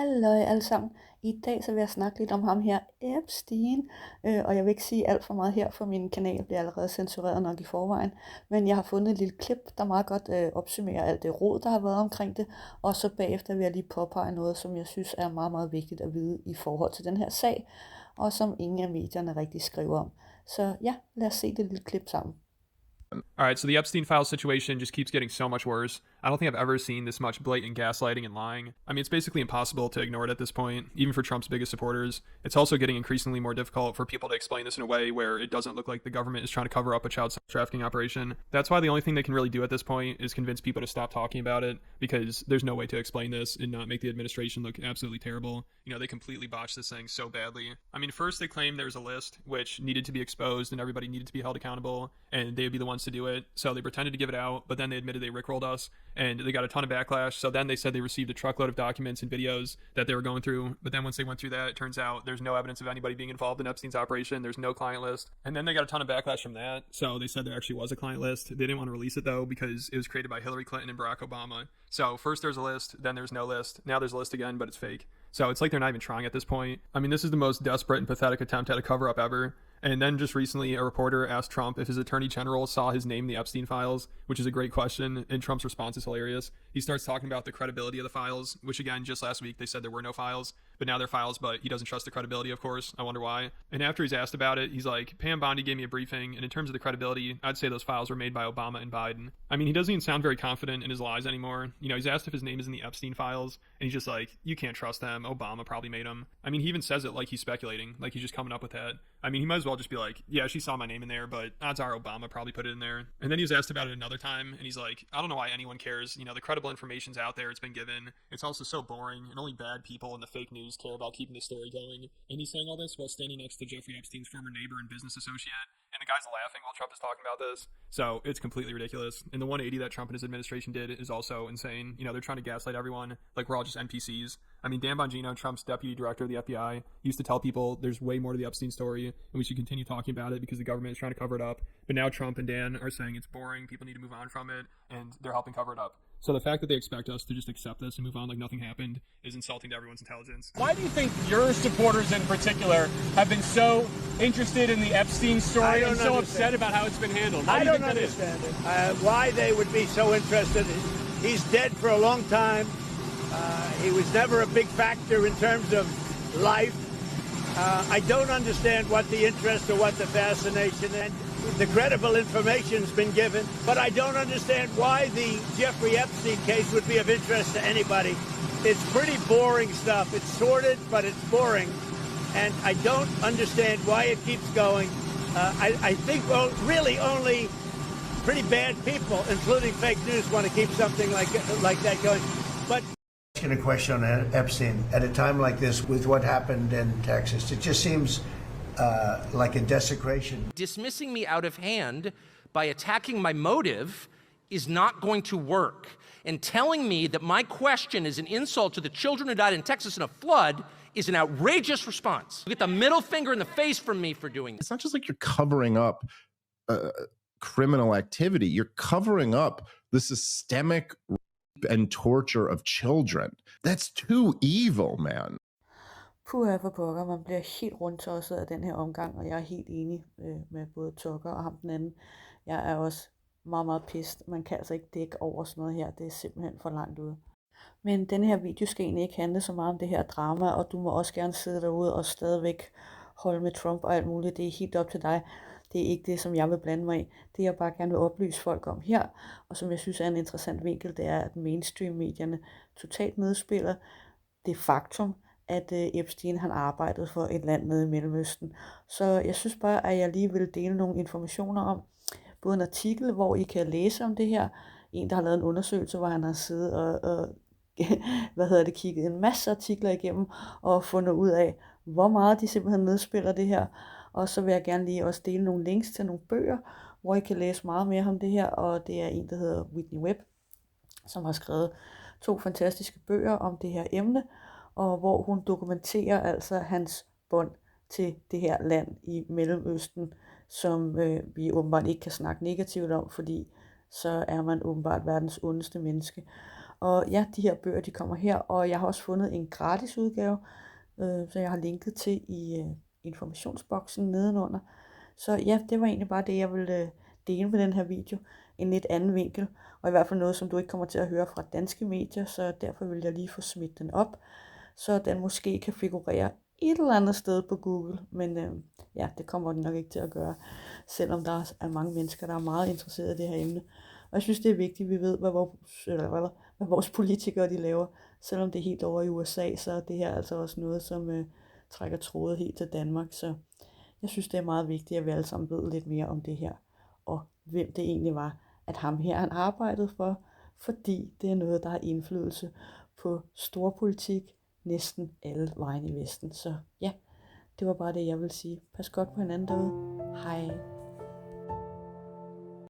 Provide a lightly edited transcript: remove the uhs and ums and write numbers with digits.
Halløj alle sammen. I dag så vil jeg snakke lidt om ham her, Epstein. Og jeg vil ikke sige alt for meget her, for min kanal bliver allerede censureret nok i forvejen. Men jeg har fundet et lille klip, der meget godt opsummerer alt det rod, der har været omkring det. Og så bagefter vil jeg lige påpege noget, som jeg synes er meget, meget vigtigt at vide i forhold til den her sag. Og som ingen af medierne rigtig skriver om. Så ja, lad os se det lille klip sammen. All right, so the Epstein files situation just keeps getting so much worse. I don't think I've ever seen this much blatant gaslighting and lying. I mean, it's basically impossible to ignore it at this point, even for Trump's biggest supporters. It's also getting increasingly more difficult for people to explain this in a way where it doesn't look like the government is trying to cover up a child trafficking operation. That's why the only thing they can really do at this point is convince people to stop talking about it, because there's no way to explain this and not make the administration look absolutely terrible. You know, they completely botched this thing so badly. I mean, first they claimed there was a list which needed to be exposed and everybody needed to be held accountable, and they would be the ones to do it. So they pretended to give it out, but then they admitted they rickrolled us, and they got a ton of backlash. So then they said they received a truckload of documents and videos that they were going through. But then once they went through that, it turns out there's no evidence of anybody being involved in Epstein's operation. There's no client list. And then they got a ton of backlash from that. So they said there actually was a client list. They didn't want to release it though, because it was created by Hillary Clinton and Barack Obama. So first there's a list, then there's no list. Now there's a list again, but it's fake. So it's like they're not even trying at this point. I mean, this is the most desperate and pathetic attempt at a cover-up ever. And then just recently, a reporter asked Trump if his attorney general saw his name in the Epstein files, which is a great question, and Trump's response is hilarious. He starts talking about the credibility of the files, which again, just last week, they said there were no files, but now they're files, but he doesn't trust the credibility, of course. I wonder why. And after he's asked about it, he's like, Pam Bondi gave me a briefing, and in terms of the credibility, I'd say those files were made by Obama and Biden. I mean, he doesn't even sound very confident in his lies anymore. You know, he's asked if his name is in the Epstein files, and he's just like, you can't trust them. Obama probably made them. I mean, he even says it like he's speculating, like he's just coming up with that. I mean, he might as well just be like, yeah, she saw my name in there, but odds are Obama probably put it in there. And then he was asked about it another time, and he's like, I don't know why anyone cares. You know, the credible information's out there. It's been given. It's also so boring, and only bad people in the fake news care about keeping the story going. And he's saying all this while standing next to Jeffrey Epstein's former neighbor and business associate. And the guy's laughing while Trump is talking about this. So it's completely ridiculous. And the 180 that Trump and his administration did is also insane. You know, they're trying to gaslight everyone like we're all just NPCs. I mean, Dan Bongino, Trump's deputy director of the FBI, used to tell people there's way more to the Epstein story and we should continue talking about it because the government is trying to cover it up. But now Trump and Dan are saying it's boring, people need to move on from it, and they're helping cover it up. So the fact that they expect us to just accept this and move on like nothing happened is insulting to everyone's intelligence. Why do you think your supporters in particular have been so interested in the Epstein story and so upset about how it's been handled? I don't understand it. Why they would be so interested. He's dead for a long time. He was never a big factor in terms of life. I don't understand what the interest or what the fascination and the credible information's been given, but I don't understand why the Jeffrey Epstein case would be of interest to anybody. It's pretty boring stuff. It's sordid, but it's boring, and I don't understand why it keeps going. I think, well, really only pretty bad people, including fake news, want to keep something like that going. But asking a question on Epstein at a time like this with what happened in Texas, it just seems like a desecration. Dismissing me out of hand by attacking my motive is not going to work. And telling me that my question is an insult to the children who died in Texas in a flood is an outrageous response. You get the middle finger in the face from me for doing this. It's not just like you're covering up criminal activity. You're covering up the systemic rape and torture of children. That's too evil, man. Puha for pokker, man bliver helt rundtosset af den her omgang, og jeg er helt enig med både Tucker og ham den anden. Jeg er også meget, meget pissed. Man kan altså ikke dække over sådan noget her. Det er simpelthen for langt ude. Men den her video skal egentlig ikke handle så meget om det her drama, og du må også gerne sidde derude og stadigvæk holde med Trump og alt muligt. Det er helt op til dig. Det er ikke det, som jeg vil blande mig i. Det jeg bare gerne vil oplyse folk om her, og som jeg synes er en interessant vinkel, det er, at mainstream-medierne totalt nedspiller det faktum, at Epstein han arbejdede for et land nede i Mellemøsten. Så jeg synes bare, at jeg lige vil dele nogle informationer om, både en artikel, hvor I kan læse om det her, en, der har lavet en undersøgelse, hvor han har siddet og kigget en masse artikler igennem, og fundet ud af, hvor meget de simpelthen nedspiller det her. Og så vil jeg gerne lige også dele nogle links til nogle bøger, hvor I kan læse meget mere om det her, og det er en, der hedder Whitney Webb, som har skrevet 2 fantastiske bøger om det her emne, og hvor hun dokumenterer altså hans bånd til det her land i Mellemøsten, som vi åbenbart ikke kan snakke negativt om, fordi så er man åbenbart verdens ondeste menneske. Og ja, de her bøger, de kommer her, og jeg har også fundet en gratis udgave, så jeg har linket til i informationsboksen nedenunder. Så ja, det var egentlig bare det, jeg ville dele med den her video. En lidt anden vinkel, og i hvert fald noget, som du ikke kommer til at høre fra danske medier, så derfor vil jeg lige få smidt den op, så den måske kan figurere et eller andet sted på Google, men ja, det kommer den nok ikke til at gøre, selvom der er mange mennesker, der er meget interesserede i det her emne. Og jeg synes, det er vigtigt, at vi ved, hvad vores politikere de laver. Selvom det er helt over i USA, så er det her altså også noget, som trækker trådet helt til Danmark. Så jeg synes, det er meget vigtigt, at vi alle sammen ved lidt mere om det her, og hvem det egentlig var, at ham her han arbejdede for, fordi det er noget, der har indflydelse på storpolitik næsten alle vejen i Vesten. Så ja, det var bare det, jeg vil sige. Pas godt på hinanden derude. Hej.